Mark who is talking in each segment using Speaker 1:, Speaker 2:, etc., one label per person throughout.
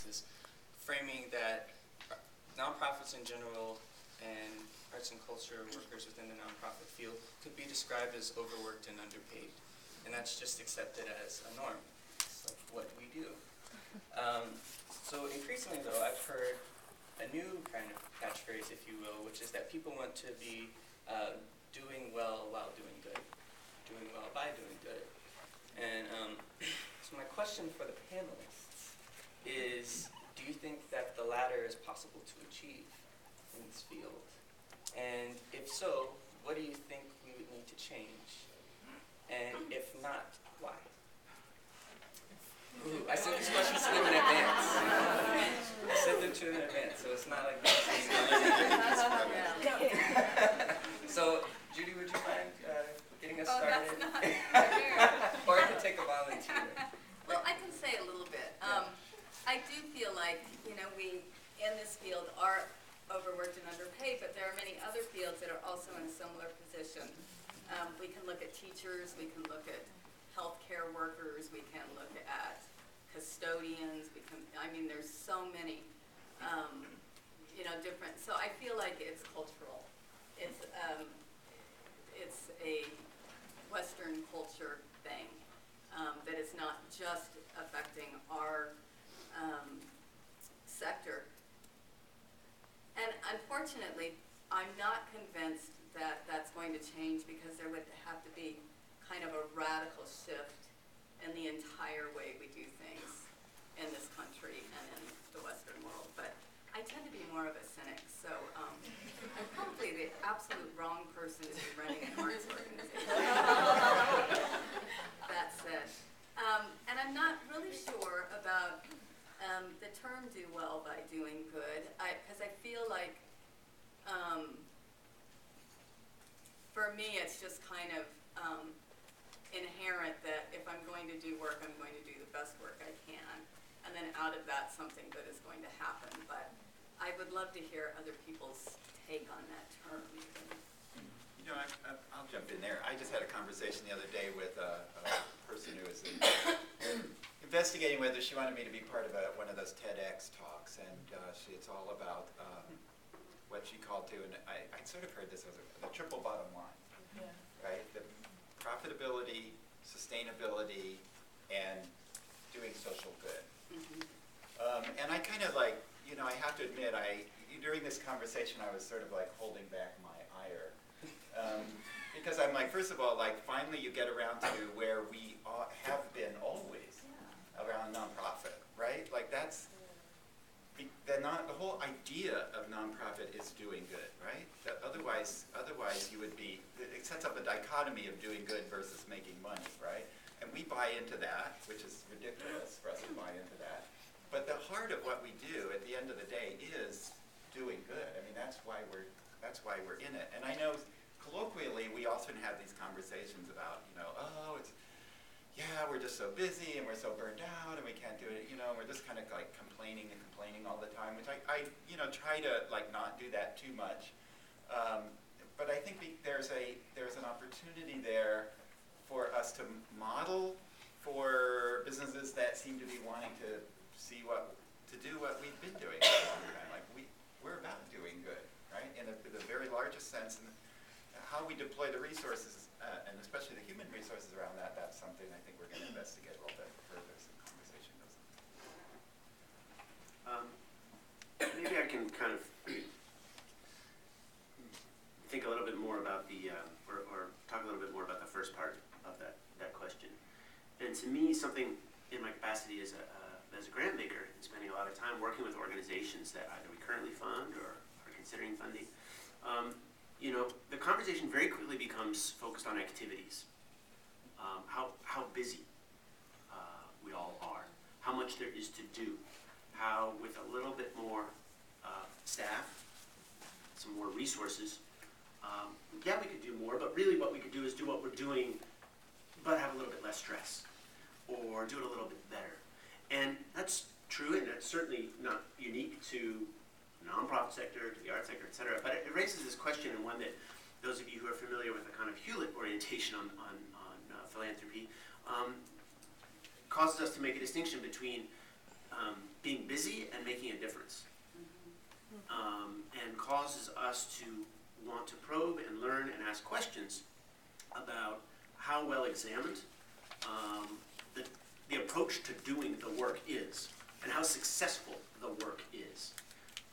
Speaker 1: is framing that nonprofits in general and arts and culture workers within the nonprofit field could be described as overworked and underpaid. And that's just accepted as a norm. It's like what we do. So increasingly though, I've heard a new kind of catchphrase, if you will, which is that people want to be doing well while doing good. Doing well by doing good. And so my question for the panelists is, do you think that the latter is possible to achieve in this field? And if so, what do you think we would need to change? And if not, why? Ooh, I sent these questions to them in advance. I sent them to them in advance, so it's not like So, Judy, would you mind getting us started?
Speaker 2: That's not fair.
Speaker 1: Or I could take a volunteer.
Speaker 2: Well, I can say a little bit. I do feel like, we in this field are overworked and underpaid, but there are many other fields that are also in a similar position. We can look at teachers, we can look at healthcare workers, we can look at custodians, there's so many, different. So I feel like it's cultural. It's a Western culture thing that is not just affecting our sector. And unfortunately, I'm not convinced that that's going to change, because there would have to be kind of a radical shift in the entire way we do things in this country and in the Western world. But I tend to be more of a cynic, so I'm probably the absolute wrong person to be running an arts organization. That said, and I'm not really sure about the term "do well by doing good," because I feel like for me it's just kind of inherent that if I'm going to do work, I'm going to do the best work I can, and then out of that something good is going to happen. But I would love to hear other people's take on that term.
Speaker 3: I'll jump in there. I just had a conversation the other day with a person who was investigating whether she wanted me to be part of one of those TEDx talks, and it's all about what she called to, and I sort of heard this as the triple bottom line, right? The profitability, sustainability, and doing social good. And I kind of I have to admit, during this conversation, I was sort of holding back my ire. Because I'm first of all, finally you get around to where we have been always around nonprofit, right? The whole idea of nonprofit is doing good, right? Otherwise you would be, it sets up a dichotomy of doing good versus making money, right? And we buy into that, which is ridiculous for us to buy into that. But the heart of what we do at the end of the day is doing good. That's why we're in it. And I know colloquially we often have these conversations about, we're just so busy and we're so burned out and we can't do it, and we're just kind of complaining all the time, which I try to not do that too much. But I think there's an opportunity there for us to model for businesses that seem to be wanting to do what we've been doing for a long time. We're about doing good, right? In the very largest sense, and how we deploy the resources, and especially the human resources around that, that's something I think we're going to investigate a little bit further as the conversation goes on.
Speaker 4: Maybe I can kind of think a little bit more about or talk a little bit more about the first part of that question. And to me, something in my capacity as a grant maker and spending a lot of time working with organizations that either we currently fund or are considering funding, the conversation very quickly becomes focused on activities, how busy we all are, how much there is to do, how with a little bit more staff, some more resources, we could do more, but really what we could do is do what we're doing, but have a little bit less stress, or do it a little bit better. And that's true, and that's certainly not unique to the nonprofit sector, to the art sector, et cetera. But it raises this question, and one that those of you who are familiar with the kind of Hewlett orientation on philanthropy causes us to make a distinction between being busy and making a difference, and causes us to want to probe and learn and ask questions about how well examined the approach to doing the work is, and how successful the work is.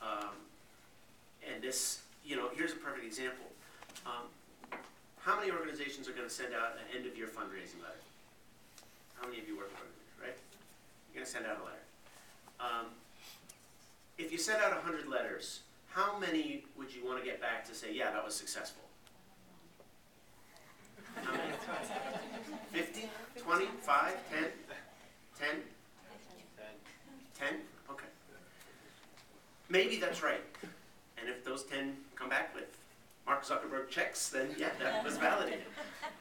Speaker 4: And this, here's a perfect example. How many organizations are going to send out an end-of-year fundraising letter? How many of you work for organizations, right? You're going to send out a letter. If you send out 100 letters, how many would you want to get back to say, yeah, that was successful? How many? 50? 20? 5? 10? 10? 10? Okay. Maybe that's right. And if those 10 come back with Mark Zuckerberg checks, then yeah, that was validated.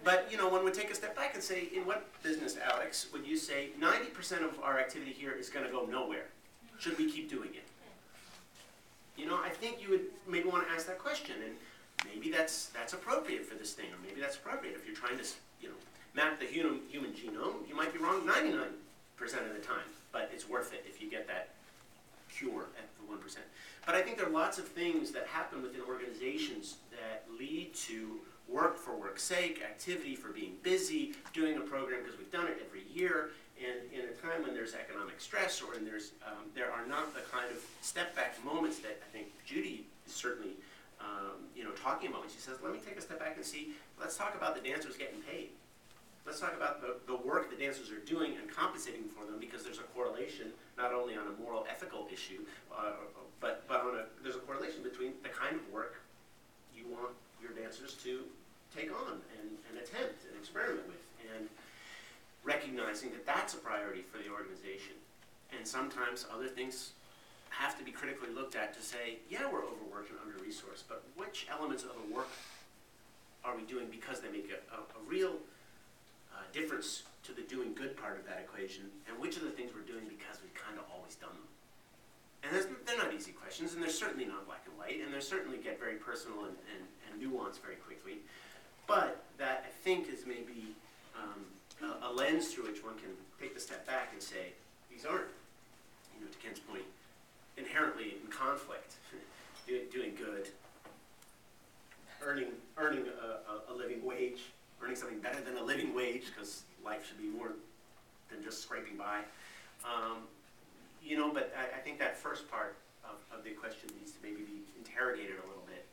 Speaker 4: But one would take a step back and say, in what business, Alex, would you say 90% of our activity here is going to go nowhere? Should we keep doing it? I think you would maybe want to ask that question, and maybe that's appropriate for this thing, or maybe that's appropriate if you're trying to map the human genome. You might be wrong 99% of the time, but it's worth it if you get that cure at the 1%. But I think there are lots of things that happen within organizations that lead to work for work's sake, activity for being busy, doing a program because we've done it every year, and in a time when there's economic stress, or when there are not the kind of step-back moments that I think Judy is certainly talking about when she says, let me take a step back and see, let's talk about the dancers getting paid. Let's talk about the work the dancers are doing and compensating for them, because there's a correlation, not only on a moral, ethical issue, but there's a correlation between the kind of work you want your dancers to take on and attempt and experiment with, and recognizing that that's a priority for the organization. And sometimes other things have to be critically looked at to say, yeah, we're overworked and under-resourced, but which elements of the work are we doing because they make a real difference to the doing good part of that equation, and which of the things we're doing because we've kind of always done them? And they're not easy questions, and they're certainly not black and white, and they certainly get very personal and nuanced very quickly. But that, I think, is maybe a lens through which one can take the step back and say, these aren't, to Ken's point, inherently in conflict. Doing good, earning a living wage, earning something better than a living wage, because life should be more than just scraping by. But I think that first part of the question needs to maybe be interrogated a little bit,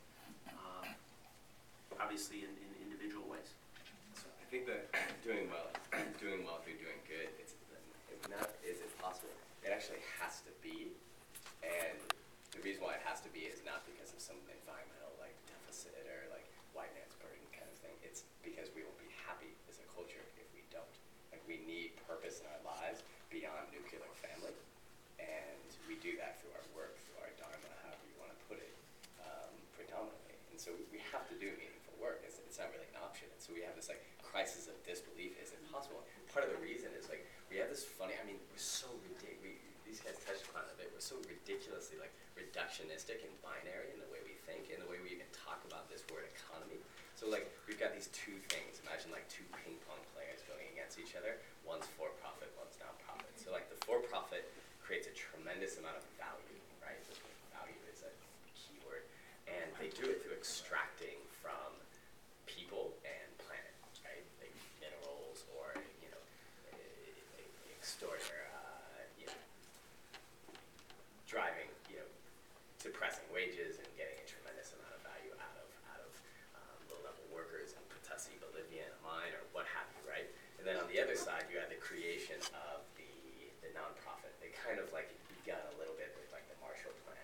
Speaker 4: obviously in individual ways.
Speaker 5: So I think that doing well through doing good, it's possible. It actually has to be, and the reason why it has to be is not because of some environmental deficit or white man's burden kind of thing. It's because we will be happy as a culture if we don't. We need purpose in our lives beyond nuclear family, and we do that through our work, through our dharma, however you want to put it, predominantly. And so we have to do meaningful work. It's not really an option. And so we have this crisis of disbelief. Is it possible? Part of the reason is we have this funny. We're so ridiculous. These guys touched upon it a bit. We're so ridiculously reductionistic and binary in the way we think, in the way we even talk about this word economy. So we've got these two things. Imagine two ping pong players going against each other. One's for-profit, one's non-profit. So the for-profit creates a tremendous amount of value, right? Value is a key word. And they do it through extracting from people and planet, right? Minerals, or they extort or driving, depressing wages and getting a tremendous amount of value out of low-level workers in Potosi, Bolivia, and mine, or what have you, right? And then on the other side, you have the creation of the nonprofit. They kind of begun a little bit with the Marshall Plan,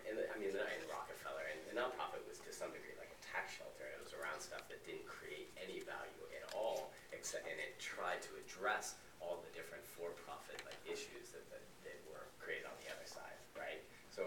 Speaker 5: in Rockefeller, and the nonprofit was to some degree like a tax shelter. It was around stuff that didn't create any value at all, and it tried to address all the different for-profit issues that were created on the other side, right? So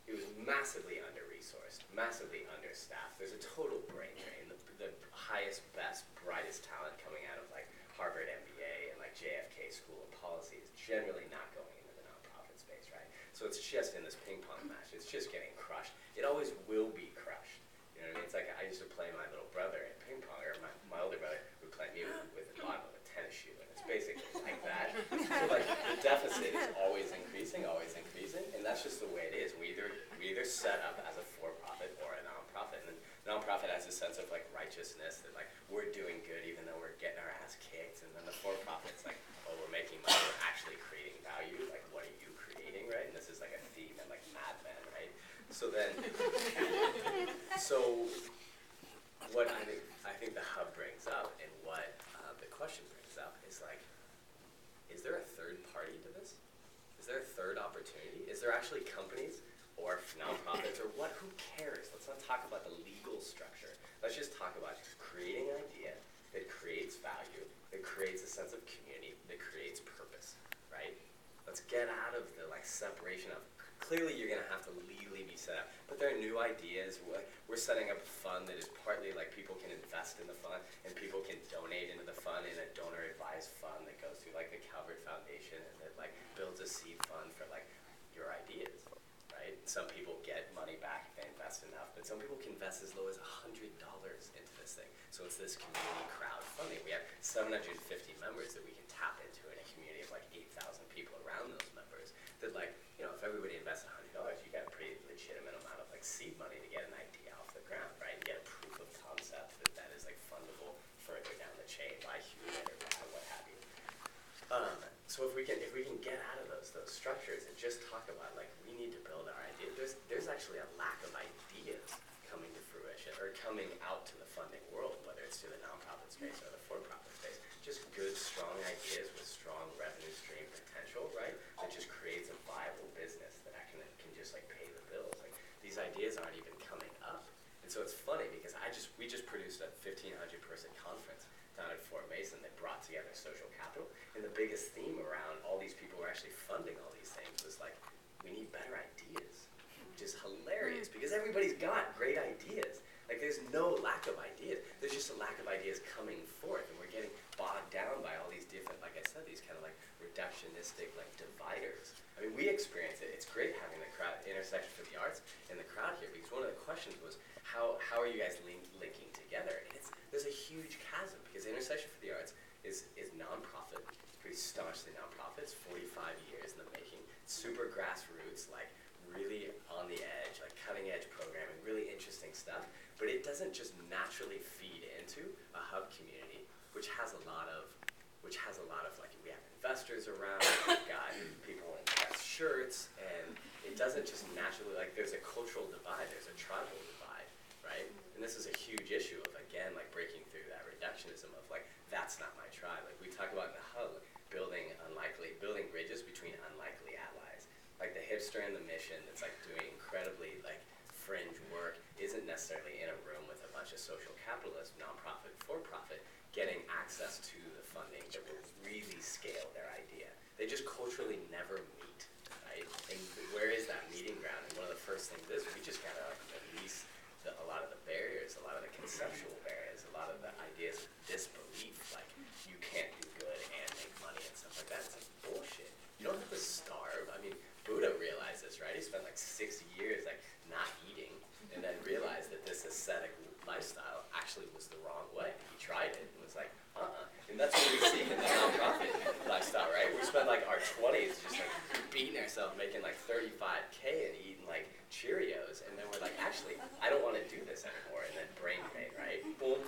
Speaker 5: it was massively under-resourced, massively understaffed. There's a total brain drain. The highest, best, brightest talent coming out of Harvard MBA and JFK School of Policy is generally not going into the nonprofit space, right? So it's just in this ping pong match. It's just getting crushed. It always will be crushed. You know what I mean? It's I used to play my little brother at ping pong, or my older brother would play me with the bottom of a tennis shoe, and it's basically like that. So the Mad Men, right? So then, so what I think the hub brings up, and what the question brings up, is like, is there a third party to this? Is there a third opportunity? Is there actually companies or nonprofits or what? Who cares? Let's not talk about the legal structure. Let's just talk about creating an idea that creates value, that creates a sense of community, that creates purpose, right? Let's get out of the like separation of, clearly you're gonna have to legally be set up, but there are new ideas. We're setting up a fund that is partly like people can invest in the fund and people can donate into the fund in a donor advised fund that goes through like the Calvert Foundation and that like builds a seed fund for like your ideas, right? Some people get money back if they invest enough, but some people can invest as low as $100 into this thing. So it's this community crowdfunding. We have 750 members that we can tap into in a community of like 8,000 people around those members that like, you know, if everybody invests $100, you get a pretty legitimate amount of like seed money to get an idea off the ground, right? And get a proof of concept that is like fundable further down the chain by Hewlett or by what have you. So if we can get out of those structures and just talk about like we need to build our idea, there's actually a lack of ideas coming to fruition or coming out to the funding world, whether it's to the nonprofit space or the for-profit space. Just good, strong ideas with strong revenue stream potential, right? That just creates a viable business that can just like pay the bills. Like these ideas aren't even coming up, and so it's funny because we just produced a 1,500 person conference down at Fort Mason that brought together social capital, and the biggest theme around all these people who are actually funding all these things was like, we need better ideas, which is hilarious because everybody's got great ideas. Like there's no lack of ideas, there's just a lack of ideas coming forth, and we're getting bogged down by all these different, like I said, these kind of like reductionistic like dividers. I mean, we experience it. It's great having the crowd, Intersection for the Arts, in the crowd here, because one of the questions was, how are you guys linking together? And there's a huge chasm because Intersection for the Arts is nonprofit. It's pretty staunchly nonprofit. It's 45 years in the making. Super grassroots, like really on the edge, like cutting edge programming, really interesting stuff. But it doesn't just naturally feed into a hub community, which has a lot of like, we have investors around, we've got people in dress shirts, and it doesn't just naturally, like there's a cultural divide, there's a tribal divide, right? And this is a huge issue of, again, like breaking through that reductionism of like, that's not my tribe. Like we talk about in the hub, building bridges between unlikely allies. Like the hipster and the mission that's like doing incredibly like fringe work isn't necessarily in a room with a bunch of social capitalists, nonprofit, for-profit, getting access to the funding that will really scale their idea. They just culturally never meet, right? And where is that meeting ground? And one of the first things is we just gotta release a lot of the barriers, a lot of the conceptual barriers, a lot of the ideas of disbelief, like you can't do good and make money and stuff like that. It's like bullshit. You don't have to starve. I mean, Buddha realized this, right? He spent like 6 years like not eating, and then realized that this ascetic lifestyle actually was the wrong way. He tried it and was like, and that's what we see in the nonprofit lifestyle, right? We spend like our 20s just like beating ourselves, making like 35K and eating like Cheerios, and then we're like, actually, I don't want to do this anymore, and then brain drain, right? Boom,